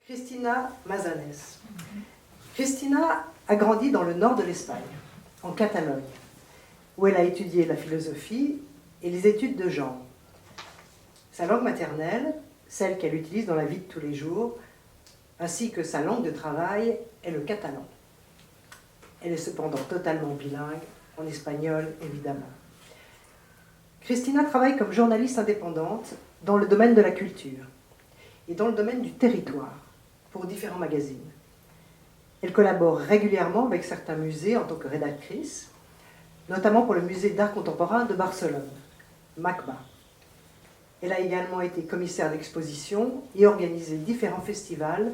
Cristina Masanés. Cristina a grandi dans le nord de l'Espagne, en Catalogne, où elle a étudié la philosophie et les études de genre. Sa langue maternelle, celle qu'elle utilise dans la vie de tous les jours, ainsi que sa langue de travail, est le catalan. Elle est cependant totalement bilingue, en espagnol évidemment. Cristina travaille comme journaliste indépendante dans le domaine de la culture et dans le domaine du territoire, pour différents magazines. Elle collabore régulièrement avec certains musées en tant que rédactrice, notamment pour le musée d'art contemporain de Barcelone, MACBA. Elle a également été commissaire d'exposition et organisé différents festivals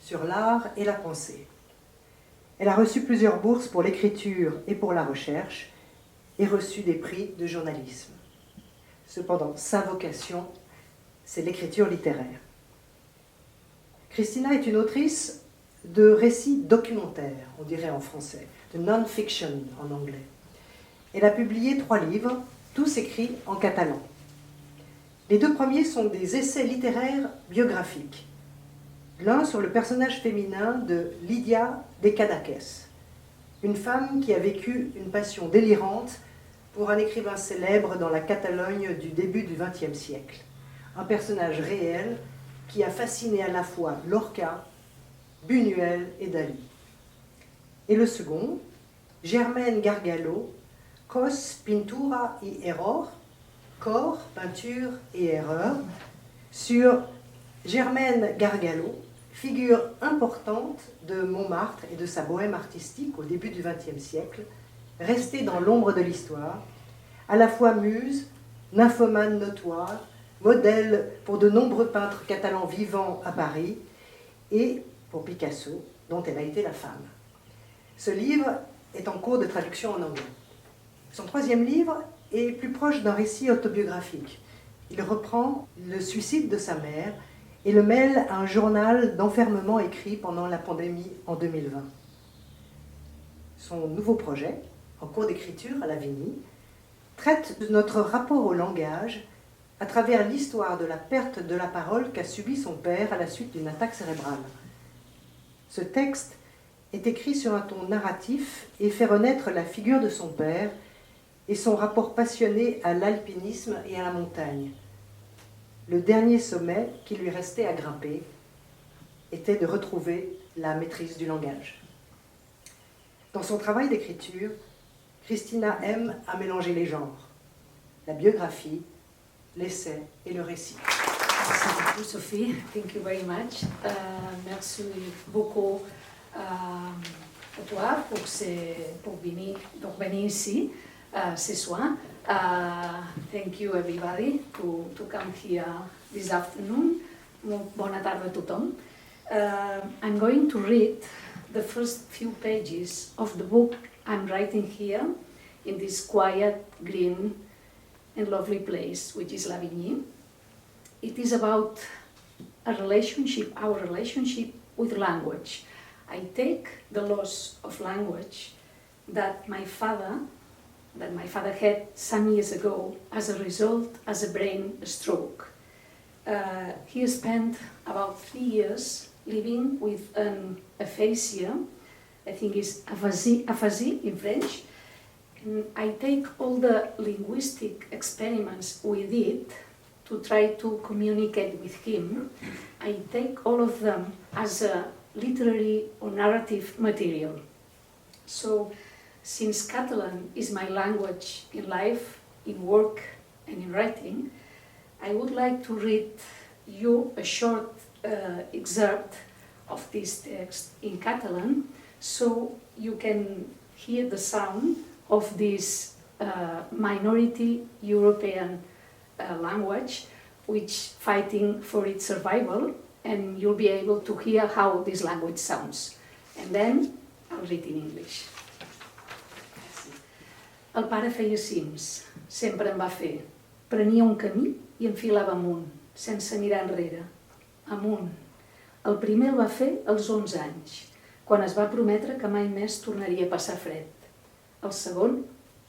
sur l'art et la pensée. Elle a reçu plusieurs bourses pour l'écriture et pour la recherche et reçu des prix de journalisme. Cependant, sa vocation, c'est l'écriture littéraire. Cristina est une autrice de récits documentaires, on dirait en français, de non-fiction en anglais. Elle a publié 3 livres, tous écrits en catalan. Les 2 premiers sont des essais littéraires biographiques. L'un sur le personnage féminin de Lidia de Cadaqués, une femme qui a vécu une passion délirante pour un écrivain célèbre dans la Catalogne du début du XXe siècle. Un personnage réel qui a fasciné à la fois Lorca, Buñuel et Dali. Et le second, Germaine Gargallo, Cos, Pintura y Error, corps, peinture et erreur, sur Germaine Gargallo, figure importante de Montmartre et de sa bohème artistique au début du XXe siècle, restée dans l'ombre de l'histoire, à la fois muse, nymphomane notoire, modèle pour de nombreux peintres catalans vivants à Paris et pour Picasso, dont elle a été la femme. Ce livre est en cours de traduction en anglais. Son 3e livre est plus proche d'un récit autobiographique. Il reprend le suicide de sa mère et le mêle à un journal d'enfermement écrit pendant la pandémie en 2020. Son nouveau projet, en cours d'écriture à Lavigny, traite de notre rapport au langage à travers l'histoire de la perte de la parole qu'a subie son père à la suite d'une attaque cérébrale. Ce texte est écrit sur un ton narratif et fait renaître la figure de son père et son rapport passionné à l'alpinisme et à la montagne. Le dernier sommet qui lui restait à grimper était de retrouver la maîtrise du langage. Dans son travail d'écriture, Cristina aime à mélanger les genres, la biographie, l'essai et le récit. Merci beaucoup, Sophie. Thank you very much. Merci beaucoup à toi pour venir ici ce soir. Thank you everybody to come here this afternoon. Bona tarda a tothom. I'm going to read the first few pages of the book I'm writing here in this quiet, green and lovely place, which is Lavigny. It is about our relationship with language. I take the loss of language that my father had some years ago as a result as a brain stroke. He spent about 3 years living with an aphasia, I think it's aphasie in French. And I take all the linguistic experiments we did to try to communicate with him. I take all of them as a literary or narrative material. So, since Catalan is my language in life, in work and in writing, I would like to read you a short excerpt of this text in Catalan so you can hear the sound of this minority European language which fighting for its survival, and you'll be able to hear how this language sounds. And then I'll read in English. El pare feia cims, sempre en va fer. Prenia un camí i enfilava amunt, sense mirar enrere. Amunt. El primer el va fer als 11 anys, quan es va prometre que mai més tornaria a passar fred. El segon,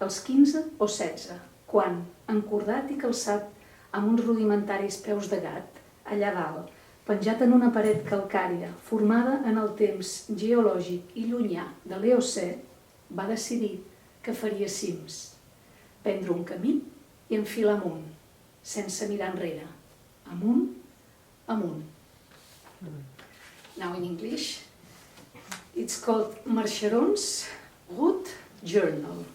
als 15 o 16, quan, encordat i calçat amb uns rudimentaris peus de gat, allà dalt, penjat en una paret calcària formada en el temps geològic i llunyà de l'Eocè, va decidir que faria cims, prendre un camí i enfilar amunt, sense mirar enrere. Amunt, amunt. Now in English, it's called Marcheron's Route Journal.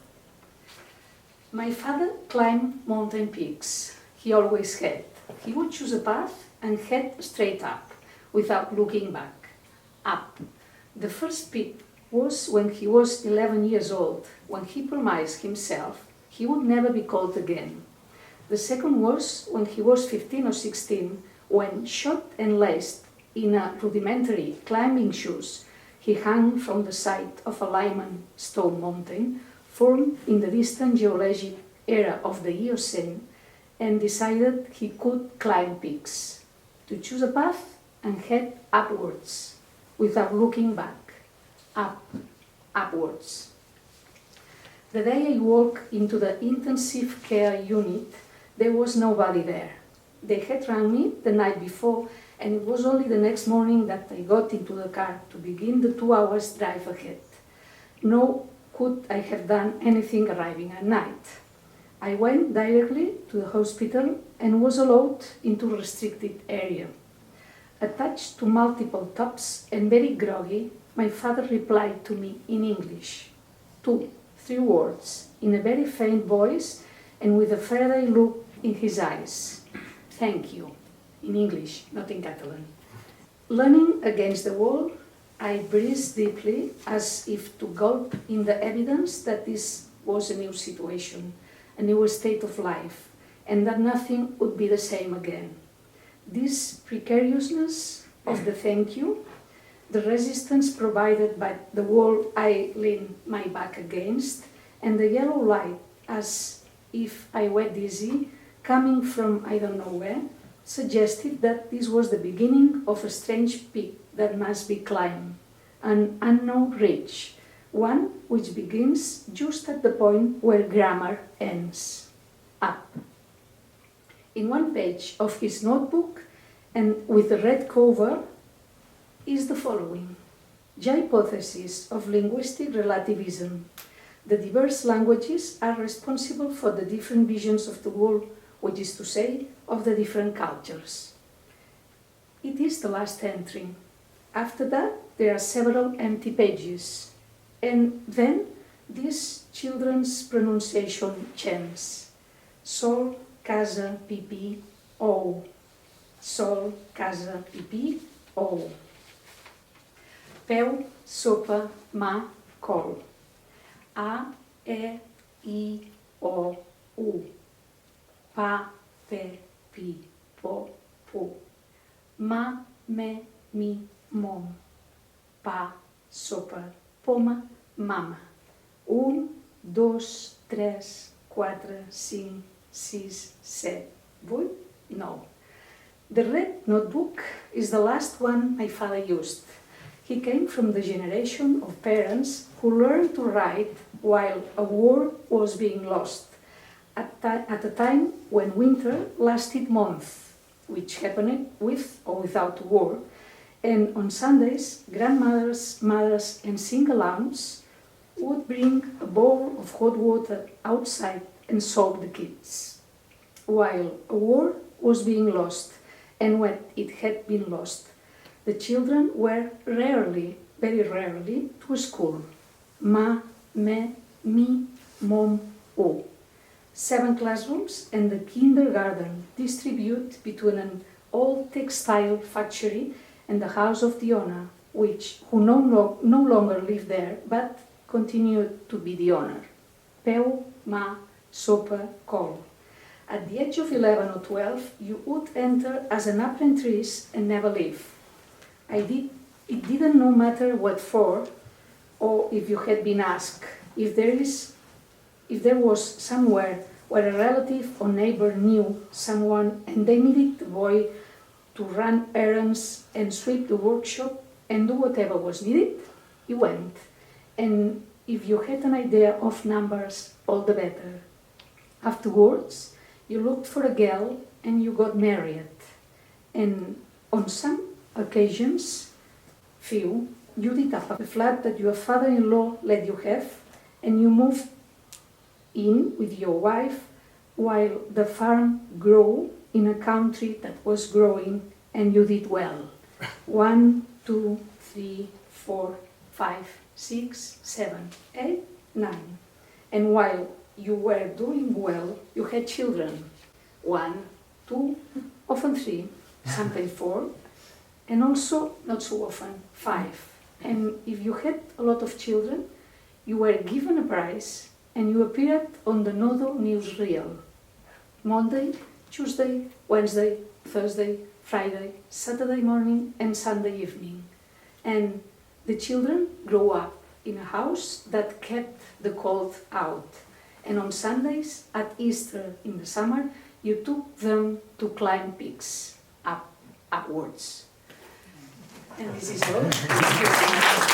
My father climbed mountain peaks. He always had. He would choose a path and head straight up, without looking back. Up. The first peak was when he was 11 years old, when he promised himself he would never be called again. The second was when he was 15 or 16, when, shot and laced in a rudimentary climbing shoes, he hung from the side of a limestone mountain formed in the distant geologic era of the Eocene, and decided he could climb peaks, to choose a path and head upwards, without looking back. Up, upwards. The day I walked into the intensive care unit, there was nobody there. They had rang me the night before, and it was only the next morning that I got into the car to begin the 2 hours drive ahead. Nor could I have done anything arriving at night. I went directly to the hospital and was allowed into a restricted area. Attached to multiple tubs and very groggy, my father replied to me in English. 2, 3 words, in a very faint voice and with a Faraday look in his eyes. Thank you. In English, not in Catalan. Leaning against the wall, I breathed deeply, as if to gulp in the evidence that this was a new situation, a new state of life, and that nothing would be the same again. This precariousness of the thank you, the resistance provided by the wall I leaned my back against, and the yellow light, as if I were dizzy, coming from I don't know where, suggested that this was the beginning of a strange peak that must be climbed, an unknown ridge, one which begins just at the point where grammar ends, up. In one page of his notebook, and with a red cover, is the following: The hypothesis of linguistic relativism. The diverse languages are responsible for the different visions of the world, which is to say, of the different cultures. It is the last entry. After that, there are several empty pages. And then, this children's pronunciation chants. Sol, casa, pipí, ou. Sol, casa, pipí, ou. Peu, sopa, mà, col. A, E, I, O, U. Pa, pe, pi, po, pu. Ma, me, mi, mom. Pa, sopa, poma, mama. 1, 2, 3, 4, 5, 6, 7, 8, 9. The red notebook is the last one my father used. He came from the generation of parents who learned to write while a war was being lost, at a time when winter lasted months, which happened with or without war, and on Sundays, grandmothers, mothers, and single-moms would bring a bowl of hot water outside and soak the kids. While a war was being lost, and when it had been lost, the children were rarely, very rarely, to school. Ma, me, mi, mom, o. 7 classrooms and the kindergarten distribute between an old textile factory and the house of the owner, who no longer lived there, but continued to be the owner. Peu, ma, sopa, col. At the age of 11 or 12, you would enter as an apprentice and never leave. It didn't no matter what for, or if you had been asked, if there was somewhere where a relative or neighbor knew someone and they needed the boy to run errands and sweep the workshop and do whatever was needed, you went. And if you had an idea of numbers, all the better. Afterwards, you looked for a girl and you got married. And On some occasions, few, you did up a flat that your father-in-law let you have, and you moved in with your wife while the farm grew in a country that was growing, and you did well. 1, 2, 3, 4, 5, 6, 7, 8, 9. And while you were doing well, you had children. 1, 2, often 3, sometimes 4, and also, not so often, 5. And if you had a lot of children, you were given a prize and you appeared on the Nodo newsreel. Monday, Tuesday, Wednesday, Thursday, Friday, Saturday morning and Sunday evening. And the children grow up in a house that kept the cold out. And on Sundays, at Easter in the summer, you took them to climb peaks upwards. And this is all.